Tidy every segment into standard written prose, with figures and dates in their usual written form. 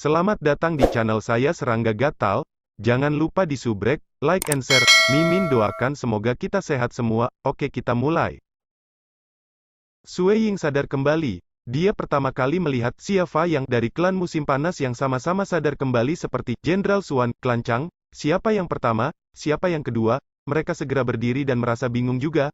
Selamat datang di channel saya Serangga Gatal. Jangan lupa di subrek, like and share. Mimin doakan semoga kita sehat semua. Oke, kita mulai. Sue Ying sadar kembali. Dia pertama kali melihat Xia yang dari klan musim panas yang sama-sama sadar kembali seperti Jenderal Xuan, klan Chang. Siapa yang pertama, siapa yang kedua? Mereka segera berdiri dan merasa bingung juga.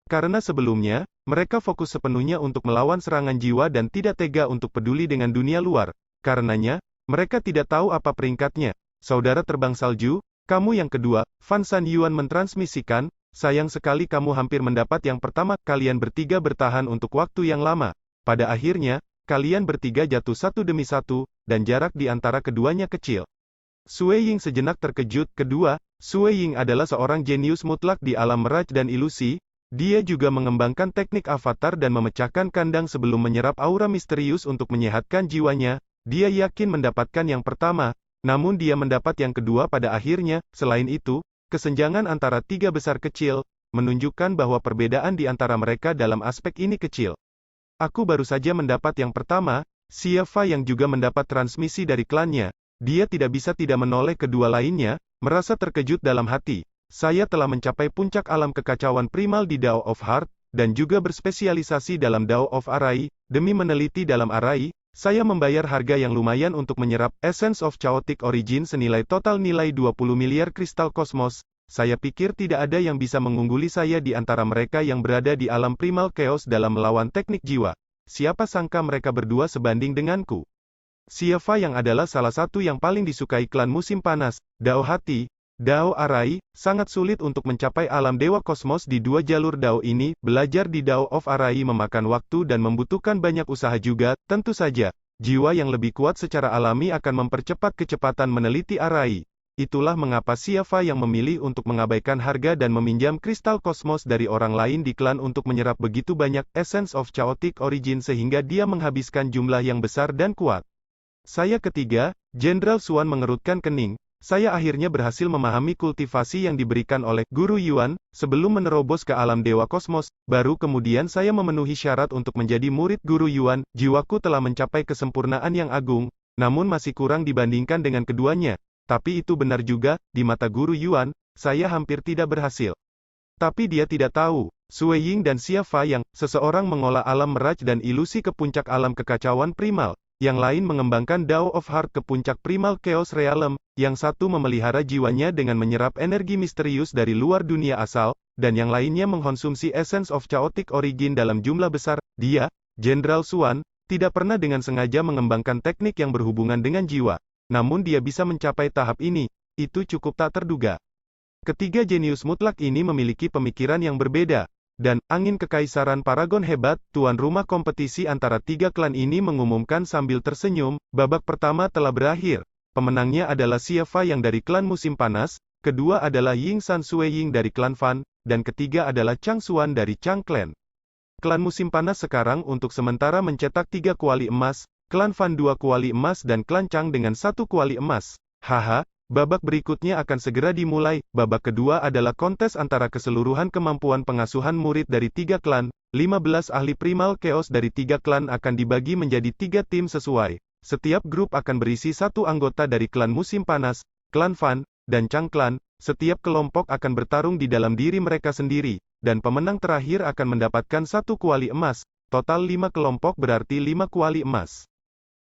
Karena sebelumnya, mereka fokus sepenuhnya untuk melawan serangan jiwa dan tidak tega untuk peduli dengan dunia luar. Karenanya, mereka tidak tahu apa peringkatnya. Saudara terbang salju, kamu yang kedua, Fan San Yuan mentransmisikan, sayang sekali kamu hampir mendapat yang pertama, kalian bertiga bertahan untuk waktu yang lama. Pada akhirnya, kalian bertiga jatuh satu demi satu, dan jarak di antara keduanya kecil. Sue Ying sejenak terkejut. Kedua, Sue Ying adalah seorang jenius mutlak di alam meraj dan ilusi. Dia juga mengembangkan teknik avatar dan memecahkan kandang sebelum menyerap aura misterius untuk menyehatkan jiwanya. Dia yakin mendapatkan yang pertama, namun dia mendapat yang kedua pada akhirnya. Selain itu, kesenjangan antara tiga besar kecil, menunjukkan bahwa perbedaan di antara mereka dalam aspek ini kecil. Aku baru saja mendapat yang pertama, Xia yang juga mendapat transmisi dari klannya. Dia tidak bisa tidak menoleh kedua lainnya, merasa terkejut dalam hati. Saya telah mencapai puncak alam kekacauan primal di Dao of Heart, dan juga berspesialisasi dalam Dao of Arai. Demi meneliti dalam Arai, saya membayar harga yang lumayan untuk menyerap Essence of Chaotic Origin senilai total nilai 20 miliar kristal kosmos. Saya pikir tidak ada yang bisa mengungguli saya di antara mereka yang berada di alam primal chaos dalam melawan teknik jiwa. Siapa sangka mereka berdua sebanding denganku. Xia yang adalah salah satu yang paling disukai klan musim panas, Dao Hati, Dao Arai, sangat sulit untuk mencapai alam dewa kosmos di dua jalur Dao ini. Belajar di Dao of Arai memakan waktu dan membutuhkan banyak usaha juga. Tentu saja, jiwa yang lebih kuat secara alami akan mempercepat kecepatan meneliti Arai. Itulah mengapa Xia yang memilih untuk mengabaikan harga dan meminjam kristal kosmos dari orang lain di klan untuk menyerap begitu banyak Essence of Chaotic Origin sehingga dia menghabiskan jumlah yang besar dan kuat. Saya ketiga, Jenderal Xuan mengerutkan kening. Saya akhirnya berhasil memahami kultivasi yang diberikan oleh Guru Yuan, sebelum menerobos ke alam Dewa Kosmos, baru kemudian saya memenuhi syarat untuk menjadi murid Guru Yuan. Jiwaku telah mencapai kesempurnaan yang agung, namun masih kurang dibandingkan dengan keduanya. Tapi itu benar juga, di mata Guru Yuan, saya hampir tidak berhasil. Tapi dia tidak tahu, Sue Ying dan Xia yang, seseorang mengolah alam meraj dan ilusi ke puncak alam kekacauan primal. Yang lain mengembangkan Dao of Heart ke puncak primal chaos realm, yang satu memelihara jiwanya dengan menyerap energi misterius dari luar dunia asal, dan yang lainnya mengkonsumsi Essence of Chaotic Origin dalam jumlah besar. Dia, Jenderal Xuan, tidak pernah dengan sengaja mengembangkan teknik yang berhubungan dengan jiwa. Namun dia bisa mencapai tahap ini, itu cukup tak terduga. Ketiga jenius mutlak ini memiliki pemikiran yang berbeda. Dan, angin kekaisaran Paragon hebat, tuan rumah kompetisi antara tiga klan ini mengumumkan sambil tersenyum, babak pertama telah berakhir. Pemenangnya adalah Xia yang dari klan musim panas, kedua adalah Ying San Sue Ying dari klan Fan, dan ketiga adalah Chang Xuan dari Chang Clan. Klan musim panas sekarang untuk sementara mencetak 3 kuali emas, klan Fan 2 kuali emas dan klan Chang dengan 1 kuali emas. Haha. Babak berikutnya akan segera dimulai. Babak kedua adalah kontes antara keseluruhan kemampuan pengasuhan murid dari 3 klan. 15 ahli primal chaos dari 3 klan akan dibagi menjadi 3 tim sesuai. Setiap grup akan berisi 1 anggota dari klan musim panas, klan Fan, dan Chang Clan. Setiap kelompok akan bertarung di dalam diri mereka sendiri, dan pemenang terakhir akan mendapatkan 1 kuali emas. Total 5 kelompok berarti 5 kuali emas.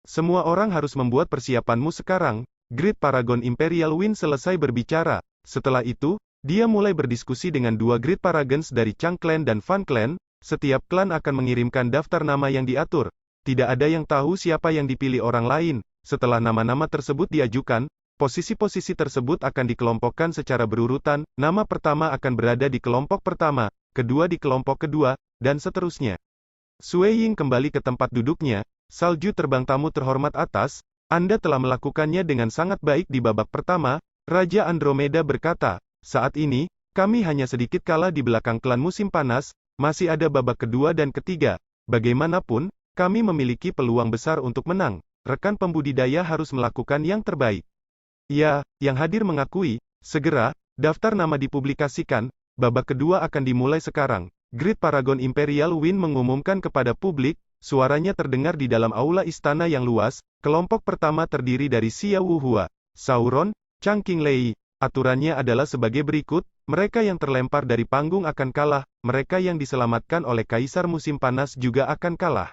Semua orang harus membuat persiapanmu sekarang. Great Paragon Imperial Wind selesai berbicara. Setelah itu, dia mulai berdiskusi dengan 2 Great Paragons dari Chang Clan dan Fan Clan. Setiap klan akan mengirimkan daftar nama yang diatur. Tidak ada yang tahu siapa yang dipilih orang lain. Setelah nama-nama tersebut diajukan, posisi-posisi tersebut akan dikelompokkan secara berurutan. Nama pertama akan berada di kelompok pertama, kedua di kelompok kedua, dan seterusnya. Sue Ying kembali ke tempat duduknya. Salju terbang tamu terhormat atas. Anda telah melakukannya dengan sangat baik di babak pertama, Raja Andromeda berkata. Saat ini, kami hanya sedikit kalah di belakang klan musim panas, masih ada babak kedua dan ketiga. Bagaimanapun, kami memiliki peluang besar untuk menang. Rekan pembudidaya harus melakukan yang terbaik. Ya, yang hadir mengakui, segera, daftar nama dipublikasikan, babak kedua akan dimulai sekarang. Great Paragon Imperial Wind mengumumkan kepada publik, suaranya terdengar di dalam aula istana yang luas. Kelompok pertama terdiri dari Xia Wuhua, Sauron, Chang Qinglei. Aturannya adalah sebagai berikut, mereka yang terlempar dari panggung akan kalah, mereka yang diselamatkan oleh Kaisar Musim Panas juga akan kalah.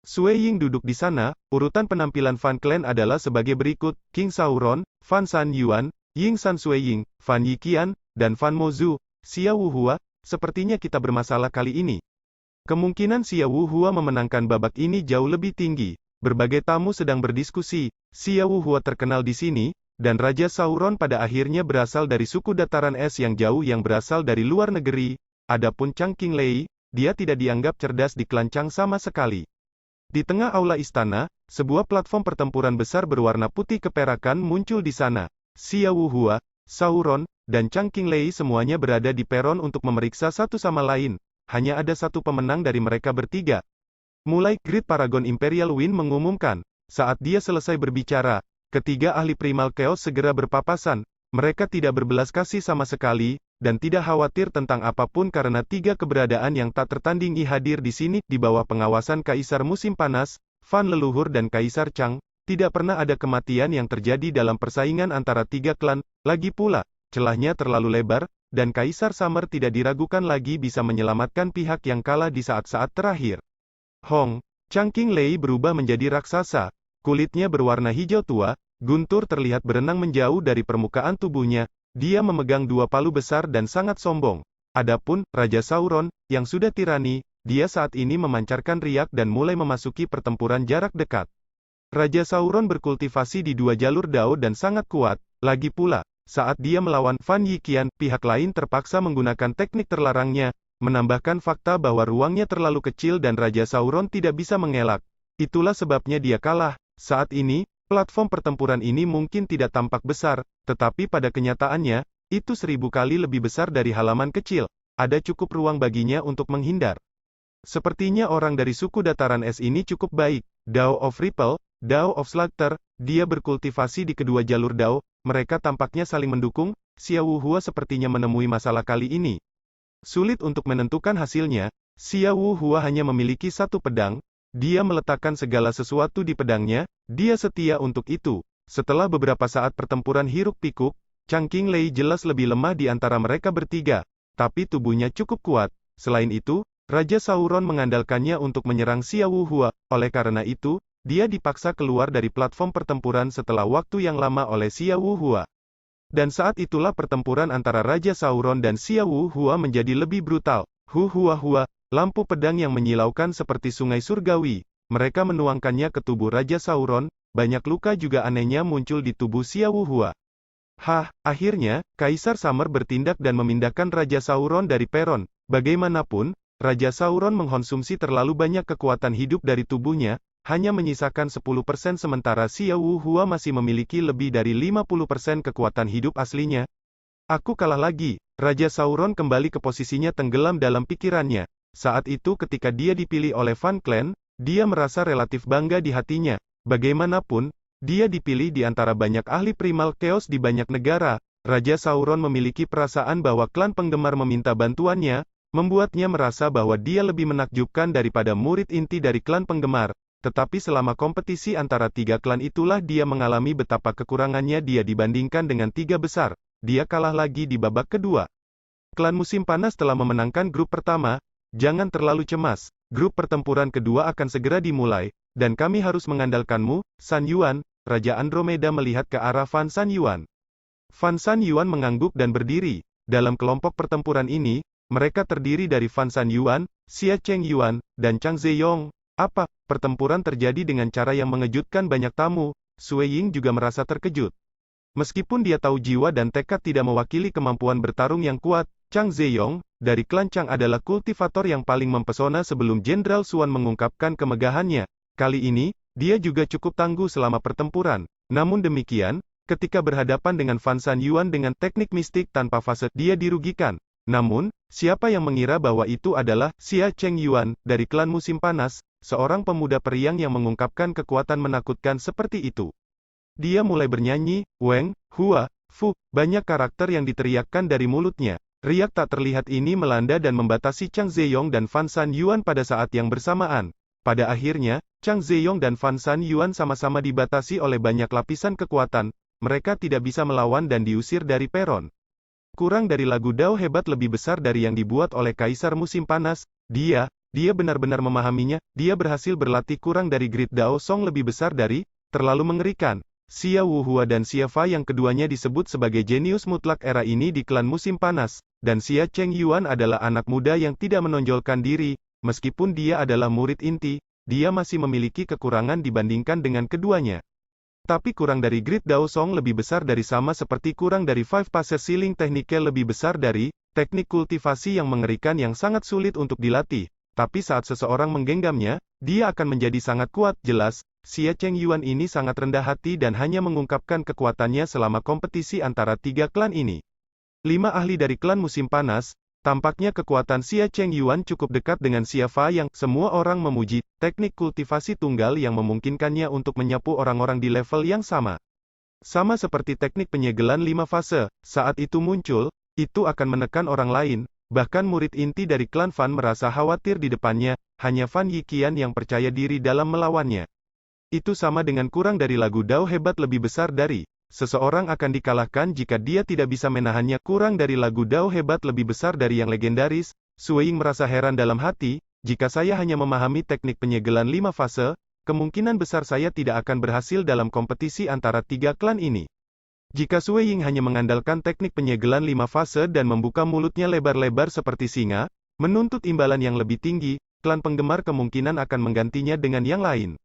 Sui Ying duduk di sana. Urutan penampilan Fan Clan adalah sebagai berikut: King Sauron, Fan San Yuan, Ying San Sui Ying, Fan Yiqian, dan Fan Mozu. Xia Wuhua, sepertinya kita bermasalah kali ini. Kemungkinan Xia Wuhua memenangkan babak ini jauh lebih tinggi. Berbagai tamu sedang berdiskusi. Xia Wuhua terkenal di sini, dan Raja Sauron pada akhirnya berasal dari suku dataran es yang jauh yang berasal dari luar negeri. Adapun Chang Qinglei, dia tidak dianggap cerdas di klan Chang sama sekali. Di tengah aula istana, sebuah platform pertempuran besar berwarna putih keperakan muncul di sana. Xia Wuhua, Sauron, dan Chang Qinglei semuanya berada di peron untuk memeriksa satu sama lain. Hanya ada satu pemenang dari mereka bertiga. Mulai, Great Paragon Imperial Wind mengumumkan. Saat dia selesai berbicara, ketiga ahli Primal Chaos segera berpapasan. Mereka tidak berbelas kasih sama sekali, dan tidak khawatir tentang apapun karena tiga keberadaan yang tak tertandingi hadir di sini, di bawah pengawasan Kaisar Musim Panas, Fan Leluhur dan Kaisar Chang. Tidak pernah ada kematian yang terjadi dalam persaingan antara tiga klan. Lagi pula, celahnya terlalu lebar, dan Kaisar Summer tidak diragukan lagi bisa menyelamatkan pihak yang kalah di saat-saat terakhir. Hong, Chang Qinglei berubah menjadi raksasa. Kulitnya berwarna hijau tua, guntur terlihat berenang menjauh dari permukaan tubuhnya. Dia memegang dua palu besar dan sangat sombong. Adapun Raja Sauron, yang sudah tirani, dia saat ini memancarkan riak dan mulai memasuki pertempuran jarak dekat. Raja Sauron berkultivasi di dua jalur Dao dan sangat kuat. Lagi pula, saat dia melawan Fan Yiqian, pihak lain terpaksa menggunakan teknik terlarangnya, menambahkan fakta bahwa ruangnya terlalu kecil dan Raja Sauron tidak bisa mengelak. Itulah sebabnya dia kalah. Saat ini, platform pertempuran ini mungkin tidak tampak besar, tetapi pada kenyataannya, itu 1000 kali lebih besar dari halaman kecil. Ada cukup ruang baginya untuk menghindar. Sepertinya orang dari suku dataran es ini cukup baik. Dao of Ripple, Dao of Slaughter, dia berkultivasi di kedua jalur Dao, mereka tampaknya saling mendukung. Xia Wuhua sepertinya menemui masalah kali ini. Sulit untuk menentukan hasilnya. Xia Wuhua hanya memiliki satu pedang. Dia meletakkan segala sesuatu di pedangnya, dia setia untuk itu. Setelah beberapa saat pertempuran hiruk-pikuk, Chang Qinglei jelas lebih lemah di antara mereka bertiga, tapi tubuhnya cukup kuat. Selain itu, Raja Sauron mengandalkannya untuk menyerang Xia Wuhua, oleh karena itu, dia dipaksa keluar dari platform pertempuran setelah waktu yang lama oleh Xia Wuhua. Dan saat itulah pertempuran antara Raja Sauron dan Xia Wuhua menjadi lebih brutal. Hua, lampu pedang yang menyilaukan seperti sungai surgawi. Mereka menuangkannya ke tubuh Raja Sauron, banyak luka juga anehnya muncul di tubuh Xia Wuhua. Akhirnya, Kaisar Summer bertindak dan memindahkan Raja Sauron dari peron. Bagaimanapun, Raja Sauron mengkonsumsi terlalu banyak kekuatan hidup dari tubuhnya, hanya menyisakan 10% sementara Xia Wuhua masih memiliki lebih dari 50% kekuatan hidup aslinya. Aku kalah lagi. Raja Sauron kembali ke posisinya tenggelam dalam pikirannya. Saat itu ketika dia dipilih oleh Fan Clan, dia merasa relatif bangga di hatinya. Bagaimanapun, dia dipilih di antara banyak ahli Primal Chaos di banyak negara. Raja Sauron memiliki perasaan bahwa klan penggemar meminta bantuannya, membuatnya merasa bahwa dia lebih menakjubkan daripada murid inti dari klan penggemar. Tetapi selama kompetisi antara tiga klan itulah dia mengalami betapa kekurangannya dia dibandingkan dengan tiga besar. Dia kalah lagi di babak kedua. Klan Musim Panas telah memenangkan grup pertama. Jangan terlalu cemas. Grup pertempuran kedua akan segera dimulai, dan kami harus mengandalkanmu, San Yuan. Raja Andromeda melihat ke arah Fan San Yuan. Fan San Yuan mengangguk dan berdiri. Dalam kelompok pertempuran ini, mereka terdiri dari Fan San Yuan, Xia Cheng Yuan, dan Chang Zeyong. Apa? Pertempuran terjadi dengan cara yang mengejutkan banyak tamu. Sui Ying juga merasa terkejut. Meskipun dia tahu jiwa dan tekad tidak mewakili kemampuan bertarung yang kuat, Chang Zeyong, dari klan Chang adalah kultivator yang paling mempesona sebelum Jenderal Xuan mengungkapkan kemegahannya. Kali ini, dia juga cukup tangguh selama pertempuran. Namun demikian, ketika berhadapan dengan Fan San Yuan dengan teknik mistik tanpa fase, dia dirugikan. Namun, siapa yang mengira bahwa itu adalah Xia Cheng Yuan, dari klan Musim Panas, seorang pemuda periang yang mengungkapkan kekuatan menakutkan seperti itu. Dia mulai bernyanyi, Weng, Hua, Fu, banyak karakter yang diteriakkan dari mulutnya. Riak tak terlihat ini melanda dan membatasi Chang Zeyong dan Fan San Yuan pada saat yang bersamaan. pada akhirnya, Chang Zeyong dan Fan San Yuan sama-sama dibatasi oleh banyak lapisan kekuatan, mereka tidak bisa melawan dan diusir dari peron. Kurang dari lagu Dao hebat lebih besar dari yang dibuat oleh Kaisar Musim Panas, dia benar-benar memahaminya, dia berhasil berlatih kurang dari Grid Dao Song lebih besar dari, terlalu mengerikan. Xia Wuhua dan Xia Fa yang keduanya disebut sebagai jenius mutlak era ini di klan Musim Panas, dan Xia Cheng Yuan adalah anak muda yang tidak menonjolkan diri. Meskipun dia adalah murid inti, dia masih memiliki kekurangan dibandingkan dengan keduanya. Tapi kurang dari Grid Dao Song lebih besar dari sama seperti kurang dari Five Passes Ceiling Technique lebih besar dari, teknik kultivasi yang mengerikan yang sangat sulit untuk dilatih. Tapi saat seseorang menggenggamnya, dia akan menjadi sangat kuat, jelas. Xia Cheng Yuan ini sangat rendah hati dan hanya mengungkapkan kekuatannya selama kompetisi antara tiga klan ini. 5 ahli dari klan Musim Panas. Tampaknya kekuatan Xia Cheng Yuan cukup dekat dengan Xia Fa yang semua orang memuji, teknik kultivasi tunggal yang memungkinkannya untuk menyapu orang-orang di level yang sama. Sama seperti teknik penyegelan 5 fase, saat itu muncul, itu akan menekan orang lain, bahkan murid inti dari klan Fan merasa khawatir di depannya, hanya Fan Yiqian yang percaya diri dalam melawannya. Itu sama dengan kurang dari lagu Dao hebat lebih besar dari. Seseorang akan dikalahkan jika dia tidak bisa menahannya. Kurang dari lagu Dao hebat lebih besar dari yang legendaris. Sue Ying merasa heran dalam hati, jika saya hanya memahami teknik penyegelan 5 fase, kemungkinan besar saya tidak akan berhasil dalam kompetisi antara tiga klan ini. Jika Sue Ying hanya mengandalkan teknik penyegelan 5 fase dan membuka mulutnya lebar-lebar seperti singa, menuntut imbalan yang lebih tinggi, klan penggemar kemungkinan akan menggantinya dengan yang lain.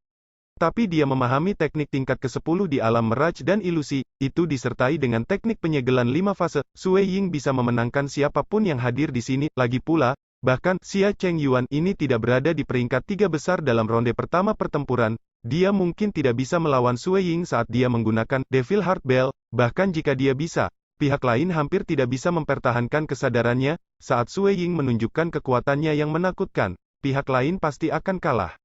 Tapi dia memahami teknik tingkat ke-10 di alam meraj dan ilusi, itu disertai dengan teknik penyegelan 5 fase. Sue Ying bisa memenangkan siapapun yang hadir di sini. Lagi pula, bahkan, Xia Cheng Yuan ini tidak berada di peringkat 3 besar dalam ronde pertama pertempuran. Dia mungkin tidak bisa melawan Sue Ying saat dia menggunakan Devil Heart Bell, bahkan jika dia bisa, pihak lain hampir tidak bisa mempertahankan kesadarannya. Saat Sue Ying menunjukkan kekuatannya yang menakutkan, pihak lain pasti akan kalah.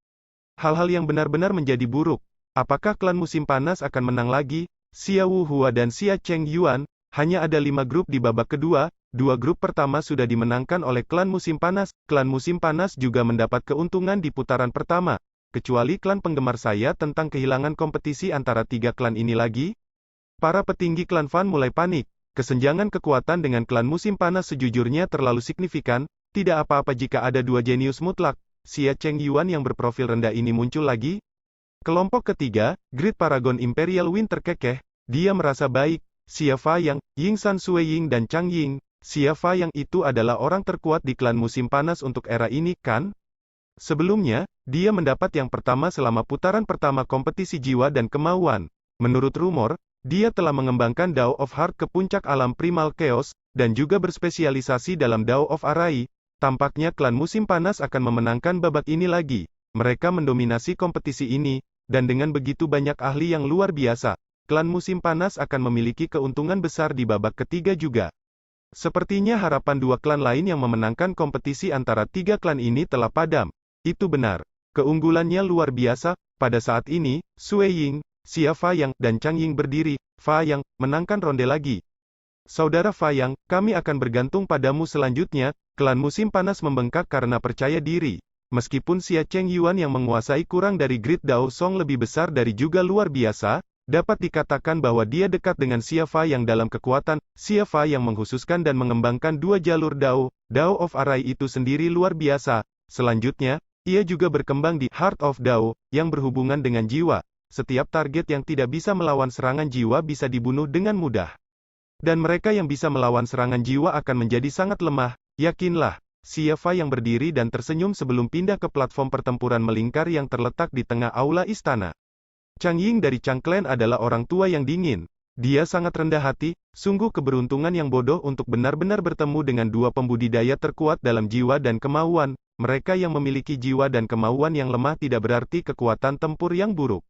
Hal-hal yang benar-benar menjadi buruk. Apakah klan Musim Panas akan menang lagi? Xia Wuhua dan Xia Cheng Yuan, hanya ada 5 grup di babak kedua, 2 grup pertama sudah dimenangkan oleh klan Musim Panas. Klan Musim Panas juga mendapat keuntungan di putaran pertama, kecuali klan penggemar saya tentang kehilangan kompetisi antara tiga klan ini lagi. Para petinggi klan Fan mulai panik. Kesenjangan kekuatan dengan klan Musim Panas sejujurnya terlalu signifikan, tidak apa-apa jika ada 2 jenius mutlak. Xia Cheng Yuan yang berprofil rendah ini muncul lagi. Kelompok ketiga, Grid Paragon Imperial Wind terkekeh, dia merasa baik. Xia Fa Yang, Yingsan Sue Ying dan Chang Ying. Xia Fa Yang itu adalah orang terkuat di klan Musim Panas untuk era ini, kan? Sebelumnya, dia mendapat yang pertama selama putaran pertama kompetisi jiwa dan kemauan. Menurut rumor, dia telah mengembangkan Dao of Heart ke puncak alam Primal Chaos, dan juga berspesialisasi dalam Dao of Arai. Tampaknya klan Musim Panas akan memenangkan babak ini lagi. Mereka mendominasi kompetisi ini, dan dengan begitu banyak ahli yang luar biasa, klan Musim Panas akan memiliki keuntungan besar di babak ketiga juga. Sepertinya harapan 2 klan lain yang memenangkan kompetisi antara 3 klan ini telah padam. Itu benar. Keunggulannya luar biasa. Pada saat ini, Sue Ying, Xia Fa Yang, dan Chang Ying berdiri. Fa Yang menangkan ronde lagi. Saudara Fa Yang, kami akan bergantung padamu selanjutnya. Klan Musim Panas membengkak karena percaya diri. Meskipun Xia Cheng Yuan yang menguasai kurang dari Grid Dao Song lebih besar dari juga luar biasa, dapat dikatakan bahwa dia dekat dengan Xia Fa Yang dalam kekuatan. Xia Fa Yang mengkhususkan dan mengembangkan 2 jalur Dao. Dao of Arai itu sendiri luar biasa. Selanjutnya, ia juga berkembang di Heart of Dao, yang berhubungan dengan jiwa. Setiap target yang tidak bisa melawan serangan jiwa bisa dibunuh dengan mudah. Dan mereka yang bisa melawan serangan jiwa akan menjadi sangat lemah. Yakinlah. Xia Fa yang berdiri dan tersenyum sebelum pindah ke platform pertempuran melingkar yang terletak di tengah aula istana. Chang Ying dari Chang Clan adalah orang tua yang dingin. Dia sangat rendah hati, sungguh keberuntungan yang bodoh untuk benar-benar bertemu dengan 2 pembudidaya terkuat dalam jiwa dan kemauan. Mereka yang memiliki jiwa dan kemauan yang lemah tidak berarti kekuatan tempur yang buruk.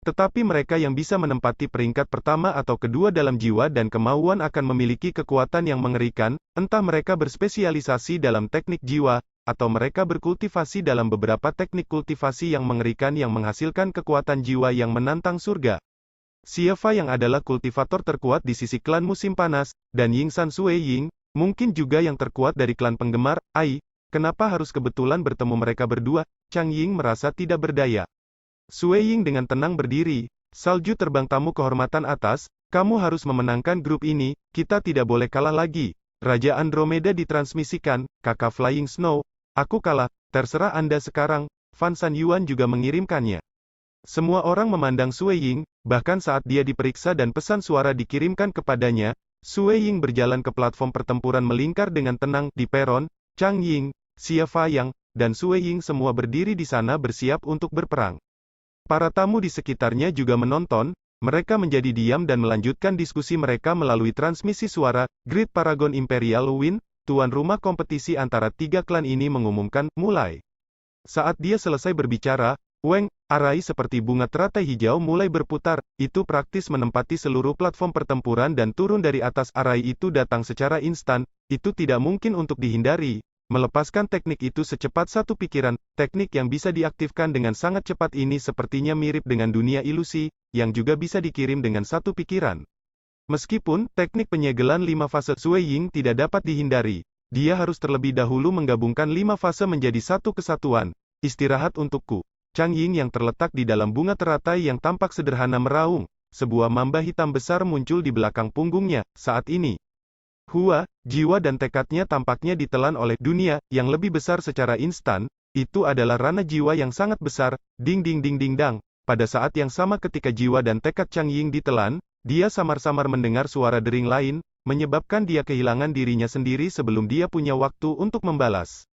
Tetapi mereka yang bisa menempati peringkat pertama atau kedua dalam jiwa dan kemauan akan memiliki kekuatan yang mengerikan, entah mereka berspesialisasi dalam teknik jiwa, atau mereka berkultivasi dalam beberapa teknik kultivasi yang mengerikan yang menghasilkan kekuatan jiwa yang menantang surga. Xia Fa yang adalah kultivator terkuat di sisi klan Musim Panas, dan Yingsan Sue Ying, mungkin juga yang terkuat dari klan penggemar, Ai. kenapa harus kebetulan bertemu mereka berdua? Chang Ying merasa tidak berdaya. Sue Ying dengan tenang berdiri. Salju terbang tamu kehormatan atas, kamu harus memenangkan grup ini, kita tidak boleh kalah lagi. Raja Andromeda ditransmisikan, kakak Flying Snow, aku kalah, terserah Anda sekarang. Fan San Yuan juga mengirimkannya. Semua orang memandang Sue Ying, bahkan saat dia diperiksa dan pesan suara dikirimkan kepadanya, Sue Ying berjalan ke platform pertempuran melingkar dengan tenang di peron. Chang Ying, Xia Fayang, dan Sue Ying semua berdiri di sana bersiap untuk berperang. Para tamu di sekitarnya juga menonton, mereka menjadi diam dan melanjutkan diskusi mereka melalui transmisi suara. Great Paragon Imperial Win, tuan rumah kompetisi antara tiga klan ini mengumumkan, mulai. Saat dia selesai berbicara, Weng, arai seperti bunga teratai hijau mulai berputar, itu praktis menempati seluruh platform pertempuran dan turun dari atas arai itu datang secara instan, itu tidak mungkin untuk dihindari. Melepaskan teknik itu secepat satu pikiran, teknik yang bisa diaktifkan dengan sangat cepat ini sepertinya mirip dengan dunia ilusi, yang juga bisa dikirim dengan satu pikiran. Meskipun, teknik penyegelan 5 fase Sue Ying tidak dapat dihindari, dia harus terlebih dahulu menggabungkan 5 fase menjadi satu kesatuan. Istirahat untukku. Chang Ying yang terletak di dalam bunga teratai yang tampak sederhana meraung, sebuah mamba hitam besar muncul di belakang punggungnya, saat ini. Hua, jiwa dan tekadnya tampaknya ditelan oleh dunia yang lebih besar secara instan, itu adalah ranah jiwa yang sangat besar, ding ding ding ding dang. Pada saat yang sama ketika jiwa dan tekad Chang Ying ditelan, dia samar-samar mendengar suara dering lain, menyebabkan dia kehilangan dirinya sendiri sebelum dia punya waktu untuk membalas.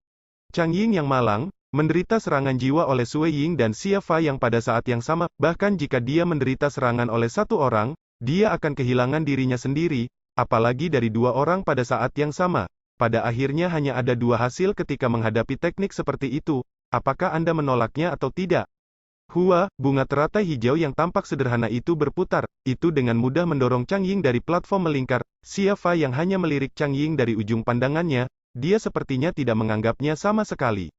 Chang Ying yang malang, menderita serangan jiwa oleh Sue Ying dan Xia Fayang pada saat yang sama, bahkan jika dia menderita serangan oleh satu orang, dia akan kehilangan dirinya sendiri. Apalagi dari dua orang pada saat yang sama. Pada akhirnya hanya ada dua hasil ketika menghadapi teknik seperti itu. Apakah Anda menolaknya atau tidak? Hua, bunga teratai hijau yang tampak sederhana itu berputar. Itu dengan mudah mendorong Chang Ying dari platform melingkar. Xia Fa yang hanya melirik Chang Ying dari ujung pandangannya, dia sepertinya tidak menganggapnya sama sekali.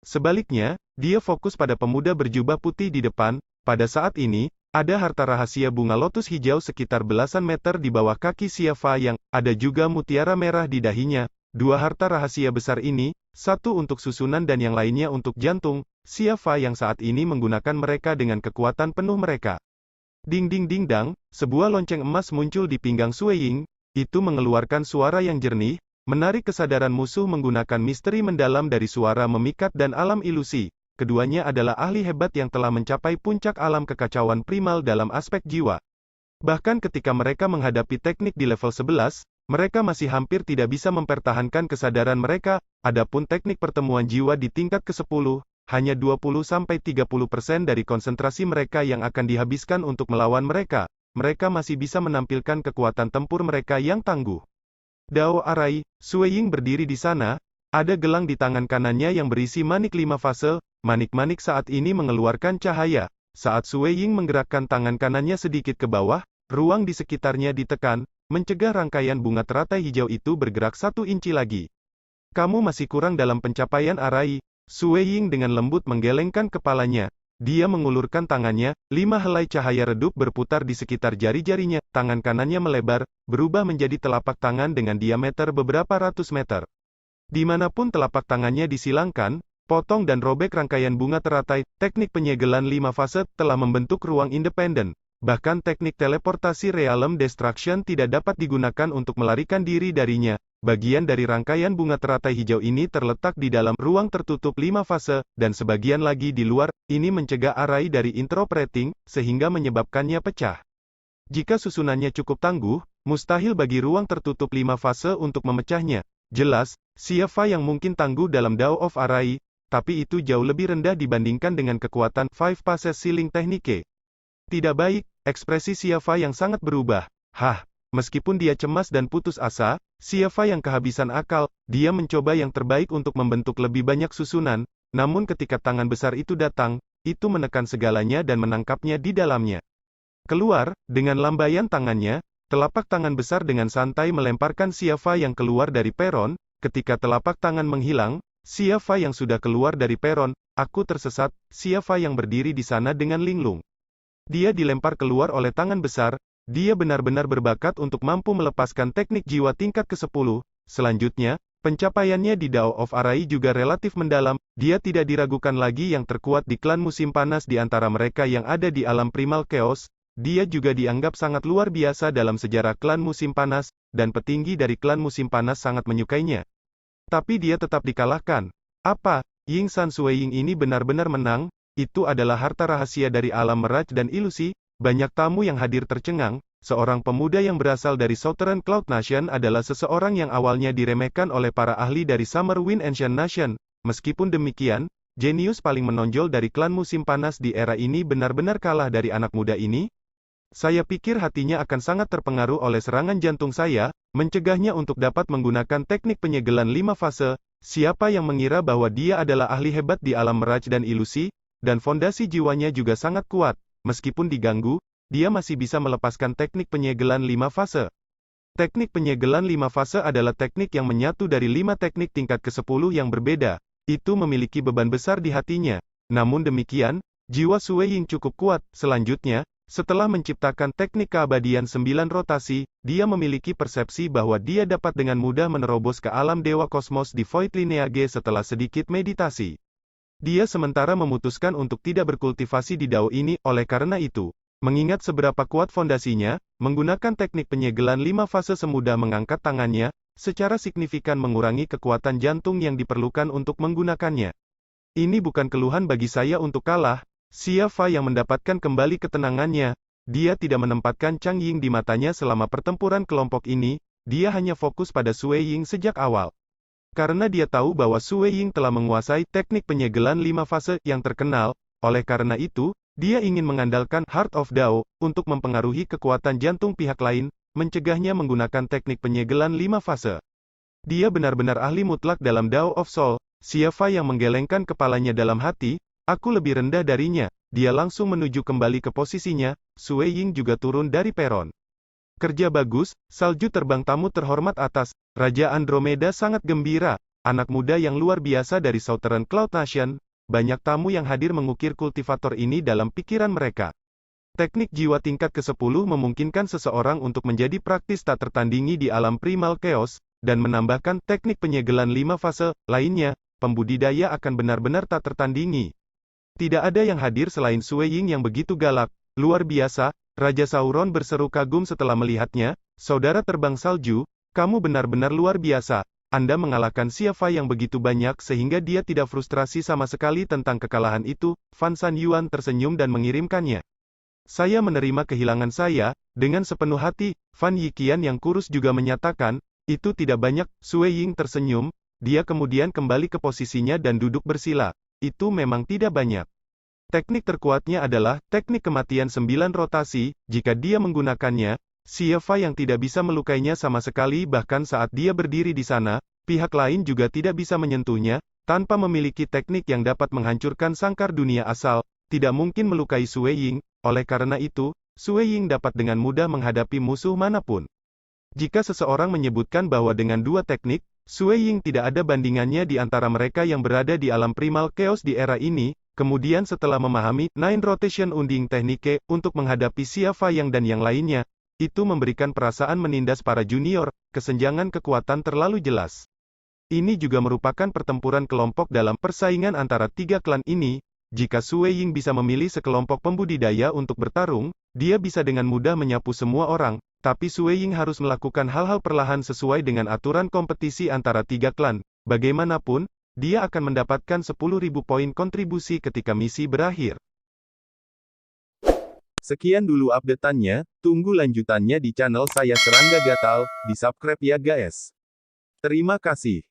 Sebaliknya, dia fokus pada pemuda berjubah putih di depan. Pada saat ini, ada harta rahasia bunga lotus hijau sekitar belasan meter di bawah kaki Xia Fa yang, ada juga mutiara merah di dahinya. Dua harta rahasia besar ini, satu untuk susunan dan yang lainnya untuk jantung, Xia Fa yang saat ini menggunakan mereka dengan kekuatan penuh mereka. Ding ding ding dang, sebuah lonceng emas muncul di pinggang Sue Ying, itu mengeluarkan suara yang jernih, menarik kesadaran musuh menggunakan misteri mendalam dari suara memikat dan alam ilusi. Keduanya adalah ahli hebat yang telah mencapai puncak alam kekacauan primal dalam aspek jiwa. Bahkan ketika mereka menghadapi teknik di level 11, mereka masih hampir tidak bisa mempertahankan kesadaran mereka. Adapun teknik pertemuan jiwa di tingkat ke-10, hanya 20-30% dari konsentrasi mereka yang akan dihabiskan untuk melawan mereka. Mereka masih bisa menampilkan kekuatan tempur mereka yang tangguh. Dao Arai, Sue Ying berdiri di sana, ada gelang di tangan kanannya yang berisi manik 5 fase. Manik-manik saat ini mengeluarkan cahaya. Saat Sue Ying menggerakkan tangan kanannya sedikit ke bawah, ruang di sekitarnya ditekan, mencegah rangkaian bunga teratai hijau itu bergerak 1 inci lagi. Kamu masih kurang dalam pencapaian Arai. Sue Ying dengan lembut menggelengkan kepalanya. Dia mengulurkan tangannya, 5 helai cahaya redup berputar di sekitar jari-jarinya, tangan kanannya melebar, berubah menjadi telapak tangan dengan diameter beberapa ratus meter. Dimanapun telapak tangannya disilangkan, potong dan robek rangkaian bunga teratai, teknik penyegelan 5 fase telah membentuk ruang independen. Bahkan teknik teleportasi Realm Destruction tidak dapat digunakan untuk melarikan diri darinya. Bagian dari rangkaian bunga teratai hijau ini terletak di dalam ruang tertutup 5 fase, dan sebagian lagi di luar. Ini mencegah Arai dari interpreting, sehingga menyebabkannya pecah. Jika susunannya cukup tangguh, mustahil bagi ruang tertutup 5 fase untuk memecahnya. Jelas, Xia Fa yang mungkin tangguh dalam Dao of Arai, tapi itu jauh lebih rendah dibandingkan dengan kekuatan 5 Passes Ceiling Technique. Tidak baik, ekspresi Xia Fa yang sangat berubah. Meskipun dia cemas dan putus asa, Xia Fa yang kehabisan akal, dia mencoba yang terbaik untuk membentuk lebih banyak susunan, namun ketika tangan besar itu datang, itu menekan segalanya dan menangkapnya di dalamnya. Keluar, dengan lambaian tangannya, telapak tangan besar dengan santai melemparkan Xia Fa yang keluar dari peron. Ketika telapak tangan menghilang, Xia Fa yang sudah keluar dari peron, aku tersesat. Xia Fa yang berdiri di sana dengan linglung. Dia dilempar keluar oleh tangan besar. Dia benar-benar berbakat untuk mampu melepaskan teknik jiwa tingkat ke-10. Selanjutnya, Pencapaiannya di Dao of Arai juga relatif mendalam, dia tidak diragukan lagi yang terkuat di klan musim panas di antara mereka yang ada di alam primal chaos, dia juga dianggap sangat luar biasa dalam sejarah klan musim panas, dan petinggi dari klan musim panas sangat menyukainya. Tapi dia tetap dikalahkan. Apa? Ying San Sueying ini benar-benar menang? Itu adalah harta rahasia dari alam meraj dan ilusi. Banyak tamu yang hadir tercengang. Seorang pemuda yang berasal dari Southern Cloud Nation adalah seseorang yang awalnya diremehkan oleh para ahli dari Summer Wind Ancient Nation. Meskipun demikian, jenius paling menonjol dari klan musim panas di era ini benar-benar kalah dari anak muda ini. Saya pikir hatinya akan sangat terpengaruh oleh serangan jantung saya, mencegahnya untuk dapat menggunakan teknik penyegelan 5 fase. Siapa yang mengira bahwa dia adalah ahli hebat di alam meraj dan ilusi, dan fondasi jiwanya juga sangat kuat, meskipun diganggu, dia masih bisa melepaskan teknik penyegelan 5 fase. Teknik penyegelan 5 fase adalah teknik yang menyatu dari 5 teknik tingkat ke-10 yang berbeda. Itu memiliki beban besar di hatinya. Namun demikian, jiwa Sueying cukup kuat. Selanjutnya, setelah menciptakan teknik keabadian 9 rotasi, dia memiliki persepsi bahwa dia dapat dengan mudah menerobos ke alam dewa kosmos di Void Lineage setelah sedikit meditasi. Dia sementara memutuskan untuk tidak berkultivasi di Dao ini, oleh karena itu, mengingat seberapa kuat fondasinya, menggunakan teknik penyegelan 5 fase semudah mengangkat tangannya, secara signifikan mengurangi kekuatan jantung yang diperlukan untuk menggunakannya. Ini bukan keluhan bagi saya untuk kalah. Xia Fei yang mendapatkan kembali ketenangannya. Dia tidak menempatkan Chang Ying di matanya selama pertempuran kelompok ini, dia hanya fokus pada Sueying sejak awal. Karena dia tahu bahwa Sueying telah menguasai teknik penyegelan 5 fase yang terkenal, oleh karena itu, dia ingin mengandalkan Heart of Dao, untuk mempengaruhi kekuatan jantung pihak lain, mencegahnya menggunakan teknik penyegelan 5 fase. Dia benar-benar ahli mutlak dalam Dao of Soul. Xia Fei yang menggelengkan kepalanya dalam hati, aku lebih rendah darinya. Dia langsung menuju kembali ke posisinya, Sueying juga turun dari peron. Kerja bagus, salju terbang tamu terhormat atas. Raja Andromeda sangat gembira, anak muda yang luar biasa dari Southern Cloud Nation. Banyak tamu yang hadir mengukir kultivator ini dalam pikiran mereka. Teknik jiwa tingkat ke-10 memungkinkan seseorang untuk menjadi praktis tak tertandingi di alam primal chaos, dan menambahkan teknik penyegelan 5 fase lainnya, pembudidaya akan benar-benar tak tertandingi. Tidak ada yang hadir selain Sueying yang begitu galak, luar biasa. Raja Sauron berseru kagum setelah melihatnya, saudara terbang salju, kamu benar-benar luar biasa. Anda mengalahkan Xia Fei yang begitu banyak sehingga dia tidak frustrasi sama sekali tentang kekalahan itu. Fan San Yuan tersenyum dan mengirimkannya. Saya menerima kehilangan saya, dengan sepenuh hati. Fan Yiqian yang kurus juga menyatakan, itu tidak banyak. Sueying tersenyum, dia kemudian kembali ke posisinya dan duduk bersila. Itu memang tidak banyak. Teknik terkuatnya adalah, teknik kematian 9 rotasi, jika dia menggunakannya, Xia Fei yang tidak bisa melukainya sama sekali bahkan saat dia berdiri di sana, pihak lain juga tidak bisa menyentuhnya, tanpa memiliki teknik yang dapat menghancurkan sangkar dunia asal, tidak mungkin melukai Sueying, oleh karena itu, Sueying dapat dengan mudah menghadapi musuh manapun. Jika seseorang menyebutkan bahwa dengan 2 teknik, Sueying tidak ada bandingannya di antara mereka yang berada di alam primal chaos di era ini. Kemudian setelah memahami 9 rotation unding teknike untuk menghadapi Xia Fei dan yang lainnya, itu memberikan perasaan menindas para junior, kesenjangan kekuatan terlalu jelas. Ini juga merupakan pertempuran kelompok dalam persaingan antara 3 klan ini. Jika Sueying bisa memilih sekelompok pembudidaya untuk bertarung, dia bisa dengan mudah menyapu semua orang, tapi Sueying harus melakukan hal-hal perlahan sesuai dengan aturan kompetisi antara 3 klan. Bagaimanapun, dia akan mendapatkan 10.000 poin kontribusi ketika misi berakhir. Sekian dulu update-annya, tunggu lanjutannya di channel saya Serangga Gatal, di subscribe ya guys. Terima kasih.